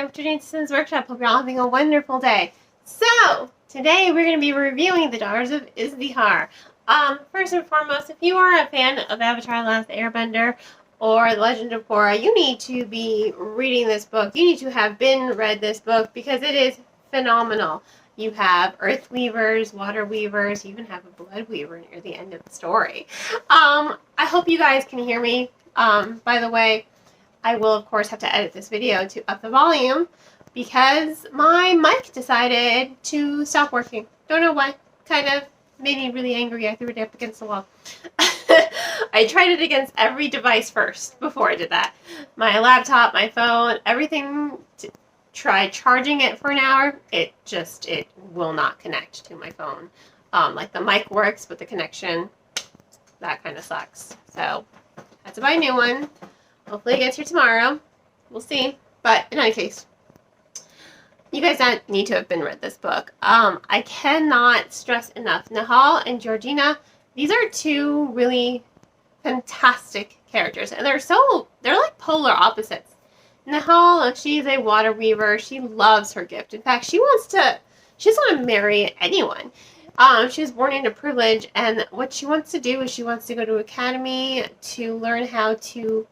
for today's Sims Workshop. Hope you're all having a wonderful day. So, today we're going to be reviewing the Daughters of Izdihar. First and foremost, if you are a fan of Avatar: The Last Airbender or The Legend of Korra, you need to be reading this book. You need to have read this book because it is phenomenal. You have earth weavers, water weavers, you even have a blood weaver near the end of the story. I hope you guys can hear me. By the way, I will, of course, have to edit this video to up the volume because my mic decided to stop working. Don't know why. Kind of made me really angry. I threw it up against the wall. I tried it against every device first before I did that. My laptop, my phone, everything. Tried charging it for an hour. It will not connect to my phone. Like the mic works, but the connection, that kind of sucks. So, had to buy a new one. Hopefully it gets here tomorrow. We'll see. But in any case, you guys don't need to have read this book. I cannot stress enough. Nahal and Georgina, these are two really fantastic characters. And they're like polar opposites. Nahal, she's a water weaver. She loves her gift. In fact, she doesn't want to marry anyone. She was born into privilege, and what she wants to do is she wants to go to academy to learn how to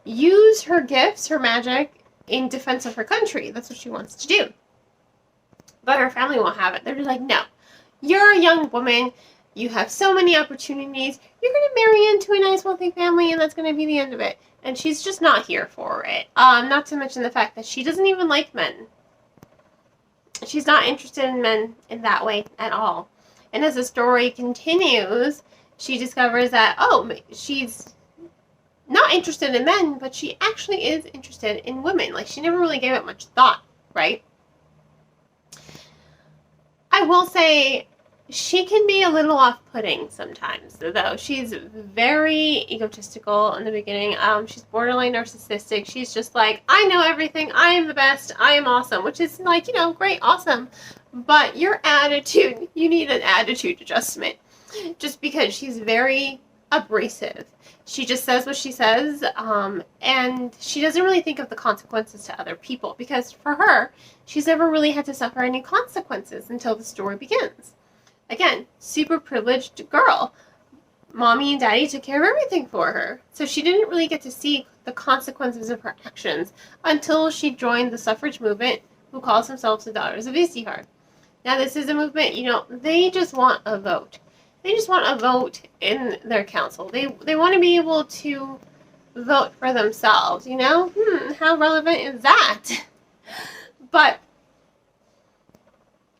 use her gifts, her magic, in defense of her country. That's what she wants to do. But her family won't have it. They're just like, no, you're a young woman. You have so many opportunities. You're going to marry into a nice, wealthy family, and that's going to be the end of it. And she's just not here for it. Not to mention the fact that she doesn't even like men. She's not interested in men in that way at all. And as the story continues, she discovers that, she's not interested in men, but she actually is interested in women. Like, she never really gave it much thought, right? I will say she can be a little off-putting sometimes, though. She's very egotistical in the beginning. She's borderline narcissistic. She's just like, I know everything. I am the best. I am awesome, which is like, great, awesome. But your attitude, you need an attitude adjustment just because she's very abrasive. She just says what she says, and she doesn't really think of the consequences to other people because for her, she's never really had to suffer any consequences until the story begins. Again, super privileged girl. Mommy and Daddy took care of everything for her, so she didn't really get to see the consequences of her actions until she joined the suffrage movement, who calls themselves the Daughters of Izdihar. Now, this is a movement, they just want a vote. They just want a vote in their council. They want to be able to vote for themselves, How relevant is that? But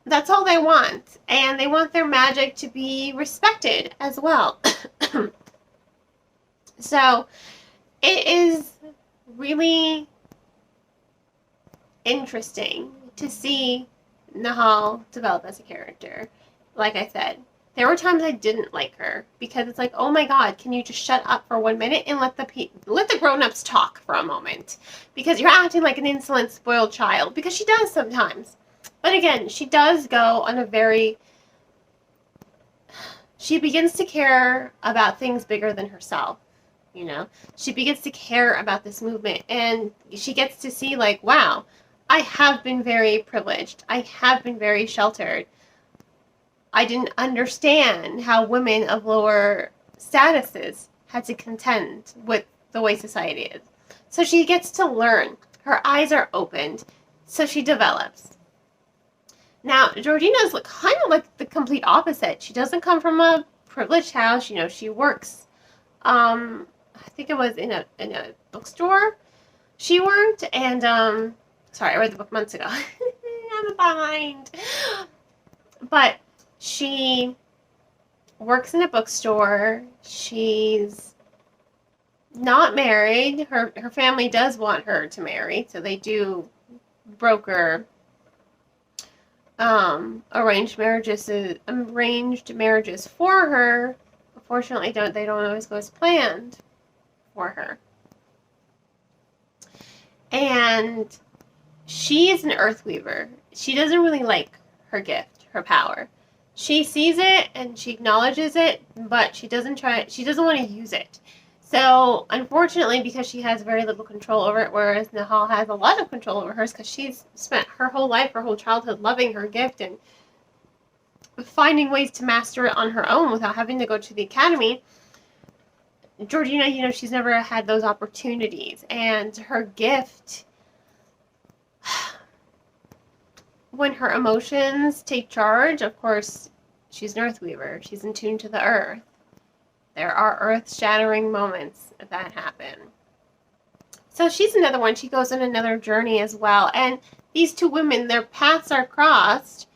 that's all they want. And they want their magic to be respected as well. So, it is really interesting to see Nahal develop as a character. Like I said, there were times I didn't like her because it's like, oh my god, can you just shut up for 1 minute and let the grown-ups talk for a moment? Because you're acting like an insolent, spoiled child. Because she does sometimes. But again, she does go on she begins to care about things bigger than herself, She begins to care about this movement, and she gets to see, like, wow, I have been very privileged. I have been very sheltered. I didn't understand how women of lower statuses had to contend with the way society is. So she gets to learn. Her eyes are opened, so she develops. Now, Georgina's kind of like the complete opposite. She doesn't come from a privileged house. She works. I think it was in a bookstore she worked. And, sorry, I read the book months ago. I'm behind. But she works in a bookstore. She's not married. Her family does want her to marry, so they do broker arranged marriages for her. Unfortunately, they don't always go as planned for her. And she is an earth weaver. She doesn't really like her gift, her power. She sees it and she acknowledges it, but she doesn't want to use it. So, unfortunately, because she has very little control over it, whereas Nihal has a lot of control over hers because she's spent her whole life, her whole childhood loving her gift and finding ways to master it on her own without having to go to the academy. Georgina, you know, she's never had those opportunities. And her gift, when her emotions take charge, of course, she's an Earthweaver. She's in tune to the Earth. There are earth-shattering moments that happen. So she's another one. She goes on another journey as well. And these two women, their paths are crossed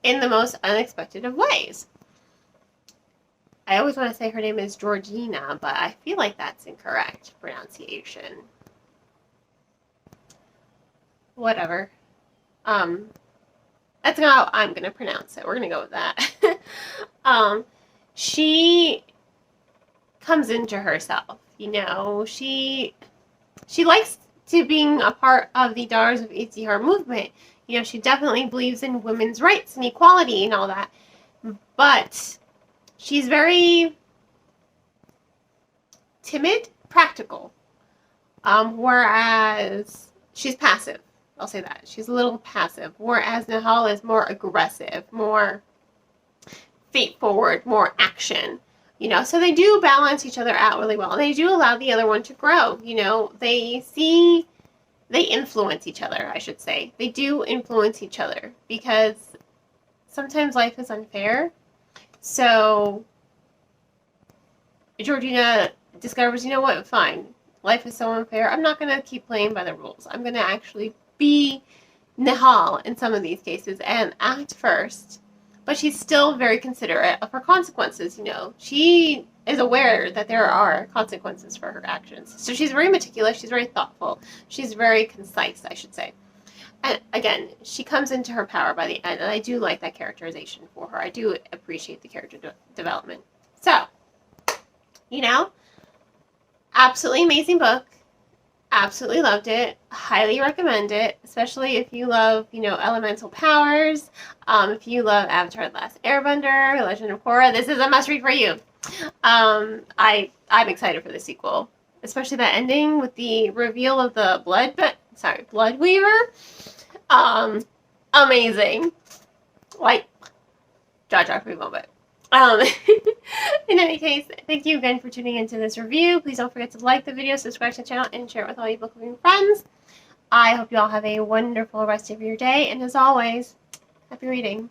in the most unexpected of ways. I always want to say her name is Georgina, but I feel like that's incorrect pronunciation. Whatever. That's not how I'm going to pronounce it. We're going to go with that. She comes into herself, you know. She likes to being a part of the Daughters of Izdihar movement. You know, she definitely believes in women's rights and equality and all that. But she's very timid, practical. Whereas she's passive. I'll say that. She's a little passive. Whereas Nihal is more aggressive, more fate forward, more action. You know, so they do balance each other out really well. They do allow the other one to grow. You know, they influence each other, I should say. They do influence each other because sometimes life is unfair. So Georgina discovers, you know what, fine. Life is so unfair. I'm not going to keep playing by the rules. I'm going to actually be Nihal in some of these cases and act first. But she's still very considerate of her consequences, you know. She is aware that there are consequences for her actions. So she's very meticulous, she's very thoughtful, she's very concise, I should say. And again, she comes into her power by the end, and I do like that characterization for her. I do appreciate the character development. So, you know, absolutely amazing book. Absolutely loved it. Highly recommend it, especially if you love, you know, elemental powers. If you love Avatar: The Last Airbender, Legend of Korra, this is a must-read for you. I'm excited for the sequel, especially that ending with the reveal of the Blood Weaver. Amazing. Like, jaw free moment. In any case, thank you again for tuning into this review. Please don't forget to like the video, subscribe to the channel, and share it with all your book loving friends. I hope you all have a wonderful rest of your day, and as always, happy reading.